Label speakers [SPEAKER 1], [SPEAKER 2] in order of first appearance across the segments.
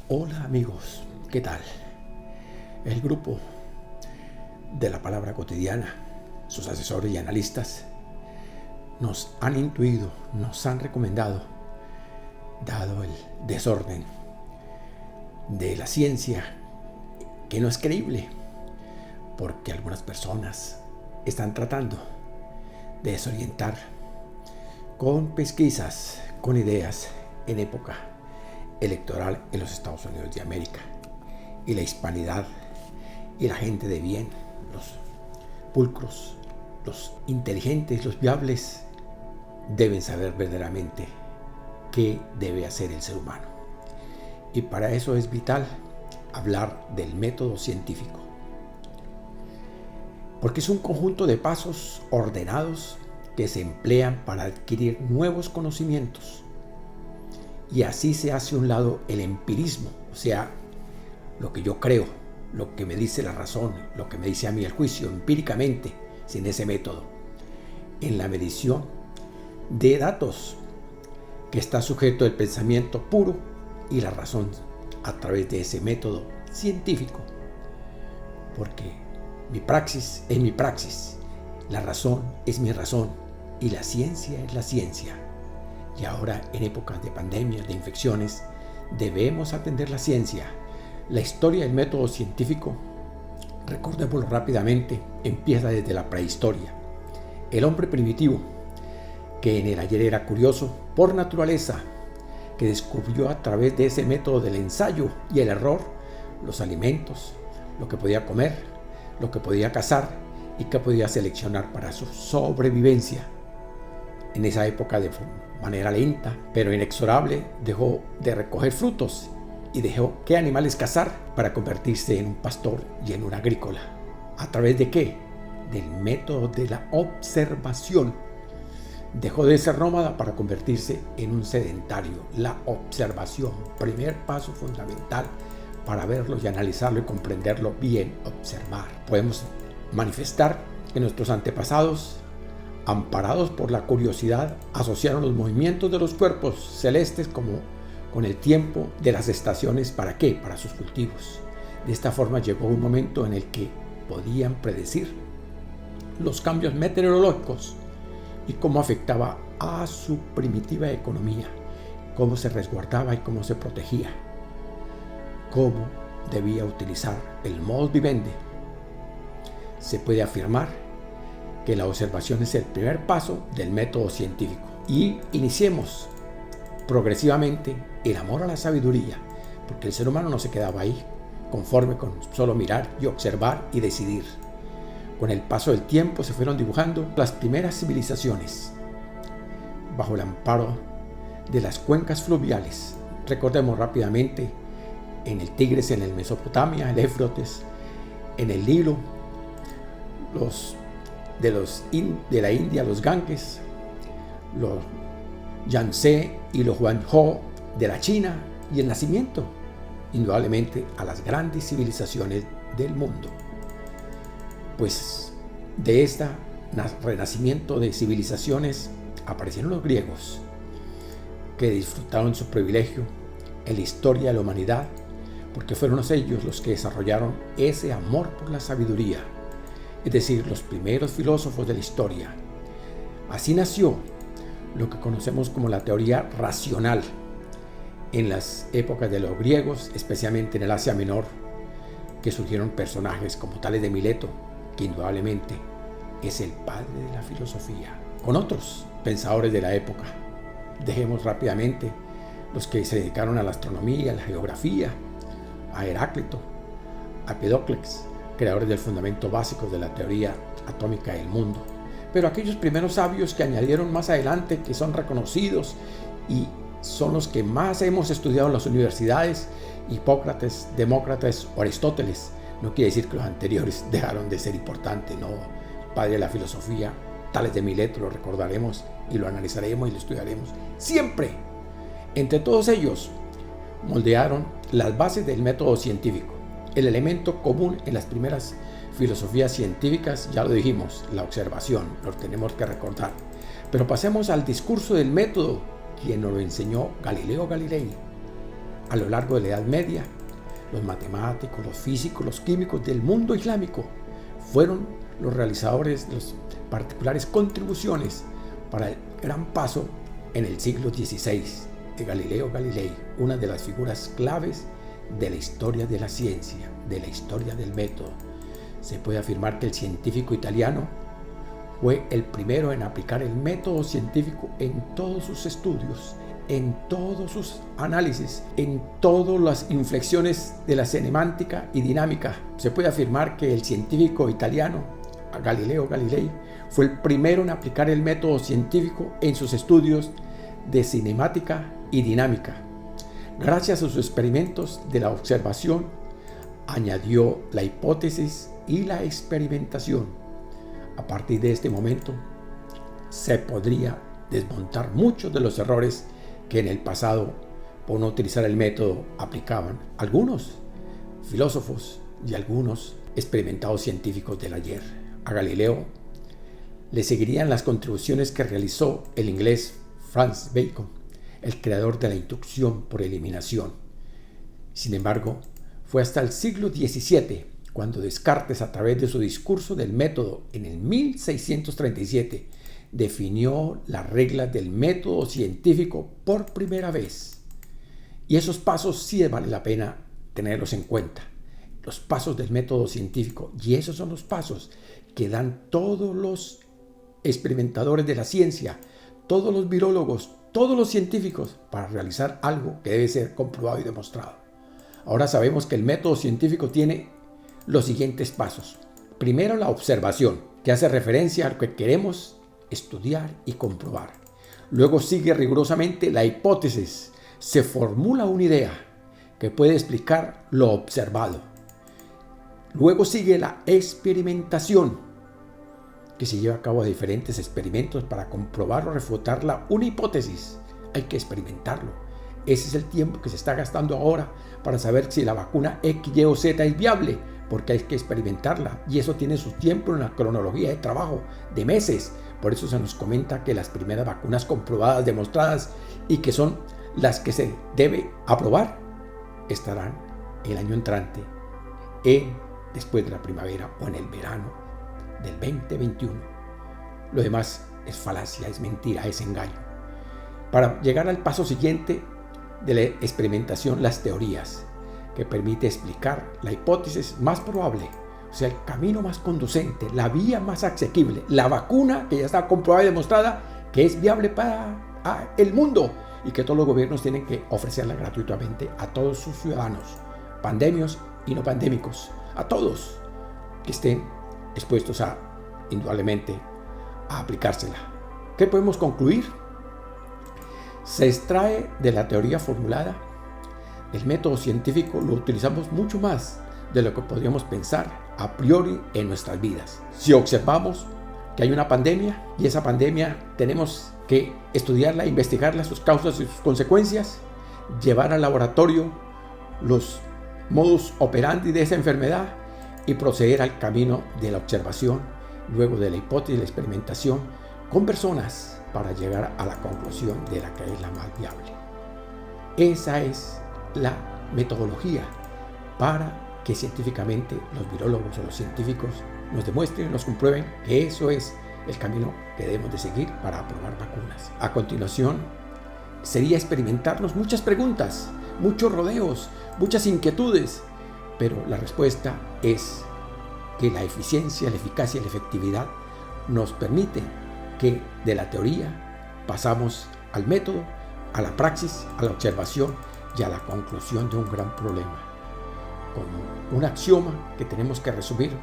[SPEAKER 1] Hola amigos, ¿qué tal? El grupo de la palabra cotidiana, sus asesores y analistas, nos han intuido, nos han recomendado, dado el desorden de la ciencia, que no es creíble, porque algunas personas están tratando de desorientar con pesquisas, con ideas en época electoral en los Estados Unidos de América, y la hispanidad y la gente de bien, los pulcros, los inteligentes, los viables, deben saber verdaderamente qué debe hacer el ser humano. Y para eso es vital hablar del método científico, porque es un conjunto de pasos ordenados que se emplean para adquirir nuevos conocimientos. Y así se hace a un lado el empirismo, o sea, lo que yo creo, lo que me dice la razón, lo que me dice a mí el juicio, empíricamente, sin ese método, en la medición de datos, que está sujeto al pensamiento puro y la razón a través de ese método científico. Porque mi praxis es mi praxis, la razón es mi razón y la ciencia es la ciencia. Y ahora, en épocas de pandemias, de infecciones, debemos atender la ciencia. La historia del método científico, recordémoslo rápidamente, empieza desde la prehistoria. El hombre primitivo, que en el ayer era curioso por naturaleza, que descubrió a través de ese método del ensayo y el error los alimentos, lo que podía comer, lo que podía cazar y que podía seleccionar para su sobrevivencia. En esa época, de manera lenta pero inexorable, dejó de recoger frutos y dejó qué animales cazar para convertirse en un pastor y en un agrícola. ¿A través de qué? Del método de la observación. Dejó de ser nómada para convertirse en un sedentario. La observación, primer paso fundamental para verlo y analizarlo y comprenderlo bien, observar. Podemos manifestar que nuestros antepasados, amparados por la curiosidad, asociaron los movimientos de los cuerpos celestes como con el tiempo de las estaciones. ¿Para qué? Para sus cultivos. De esta forma llegó un momento en el que podían predecir los cambios meteorológicos y cómo afectaba a su primitiva economía, cómo se resguardaba y cómo se protegía, cómo debía utilizar el modus vivendi. Se puede afirmar que la observación es el primer paso del método científico. Y iniciemos progresivamente el amor a la sabiduría, porque el ser humano no se quedaba ahí, conforme con solo mirar y observar y decidir. Con el paso del tiempo se fueron dibujando las primeras civilizaciones bajo el amparo de las cuencas fluviales. Recordemos rápidamente en el Tigris, en el Mesopotamia, el Éufrates, en el Nilo, de la India, los Ganges, los Yangtze y los Huanghe de la China, y el nacimiento, indudablemente, a las grandes civilizaciones del mundo. Pues de este renacimiento de civilizaciones aparecieron los griegos, que disfrutaron su privilegio en la historia de la humanidad, porque fueron ellos los que desarrollaron ese amor por la sabiduría, es decir, los primeros filósofos de la historia. Así nació lo que conocemos como la teoría racional en las épocas de los griegos, especialmente en el Asia Menor, que surgieron personajes como Tales de Mileto, que indudablemente es el padre de la filosofía, con otros pensadores de la época. Dejemos rápidamente los que se dedicaron a la astronomía, a la geografía, a Heráclito, a Empedocles, creadores del fundamento básico de la teoría atómica del mundo. Pero aquellos primeros sabios que añadieron más adelante, que son reconocidos y son los que más hemos estudiado en las universidades: Hipócrates, Demócrito, Aristóteles. No quiere decir que los anteriores dejaron de ser importantes, no. Padre de la filosofía, Tales de Mileto, lo recordaremos y lo analizaremos y lo estudiaremos siempre. Entre todos ellos moldearon las bases del método científico. El elemento común en las primeras filosofías científicas, ya lo dijimos, la observación, lo tenemos que recordar. Pero pasemos al discurso del método, quien nos lo enseñó Galileo Galilei. A lo largo de la Edad Media, los matemáticos, los físicos, los químicos del mundo islámico fueron los realizadores de las particulares contribuciones para el gran paso en el siglo XVI de Galileo Galilei, una de las figuras claves de la historia de la ciencia, de la historia del método. Se puede afirmar que el científico italiano fue el primero en aplicar el método científico en todos sus estudios, en todos sus análisis, en todas las inflexiones de la cinemántica y dinámica. Se puede afirmar que el científico italiano, Galileo Galilei, fue el primero en aplicar el método científico en sus estudios de cinemática y dinámica. Gracias a sus experimentos de la observación, añadió la hipótesis y la experimentación. A partir de este momento, se podría desmontar muchos de los errores que en el pasado, por no utilizar el método, aplicaban algunos filósofos y algunos experimentados científicos del ayer. A Galileo le seguirían las contribuciones que realizó el inglés Francis Bacon, el creador de la inducción por eliminación. Sin embargo, fue hasta el siglo XVII cuando Descartes, a través de su discurso del método en el 1637, definió las reglas del método científico por primera vez. Y esos pasos sí vale la pena tenerlos en cuenta. Los pasos del método científico. Y esos son los pasos que dan todos los experimentadores de la ciencia, todos los virólogos, todos los científicos para realizar algo que debe ser comprobado y demostrado. Ahora sabemos que el método científico tiene los siguientes pasos. Primero, la observación, que hace referencia a lo que queremos estudiar y comprobar. Luego sigue rigurosamente la hipótesis. Se formula una idea que puede explicar lo observado. Luego sigue la experimentación, que se lleva a cabo diferentes experimentos para comprobar o refutar una hipótesis. Hay que experimentarlo. Ese es el tiempo que se está gastando ahora para saber si la vacuna X, Y o Z es viable, porque hay que experimentarla y eso tiene su tiempo en la cronología de trabajo de meses. Por eso se nos comenta que las primeras vacunas comprobadas, demostradas y que son las que se debe aprobar, estarán el año entrante, después de la primavera o en el verano del 2021. Lo demás es falacia, es mentira, es engaño. Para llegar al paso siguiente de la experimentación, las teorías, que permite explicar la hipótesis más probable, o sea, el camino más conducente, la vía más asequible, la vacuna que ya está comprobada y demostrada que es viable para el mundo y que todos los gobiernos tienen que ofrecerla gratuitamente a todos sus ciudadanos, pandemios y no pandémicos, a todos que estén expuestos indudablemente a aplicársela. ¿Qué podemos concluir? Se extrae de la teoría formulada. El método científico lo utilizamos mucho más de lo que podríamos pensar a priori en nuestras vidas. Si observamos que hay una pandemia y esa pandemia tenemos que estudiarla, investigarla, sus causas y sus consecuencias, llevar al laboratorio los modus operandi de esa enfermedad y proceder al camino de la observación, luego de la hipótesis y la experimentación con personas para llegar a la conclusión de la que es la más viable. Esa es la metodología para que científicamente los virólogos o los científicos nos demuestren, nos comprueben que eso es el camino que debemos de seguir para aprobar vacunas. A continuación, sería experimentarnos muchas preguntas, muchos rodeos, muchas inquietudes, pero la respuesta es que la eficiencia, la eficacia y la efectividad nos permite que de la teoría pasamos al método, a la praxis, a la observación y a la conclusión de un gran problema. Como un axioma que tenemos que resumir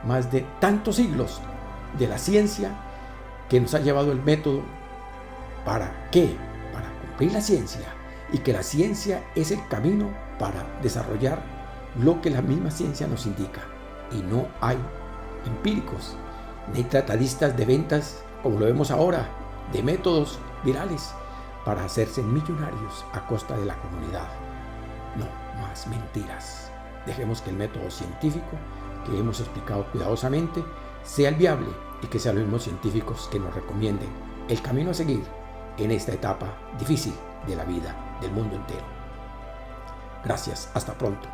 [SPEAKER 1] más de tantos siglos de la ciencia que nos ha llevado el método. ¿Para qué? Para cumplir la ciencia, y que la ciencia es el camino para desarrollar lo que la misma ciencia nos indica. Y no hay empíricos, ni tratadistas de ventas, como lo vemos ahora, de métodos virales para hacerse millonarios a costa de la comunidad. No, más mentiras. Dejemos que el método científico, que hemos explicado cuidadosamente, sea el viable y que sean los mismos científicos que nos recomienden el camino a seguir en esta etapa difícil de la vida del mundo entero. Gracias, hasta pronto.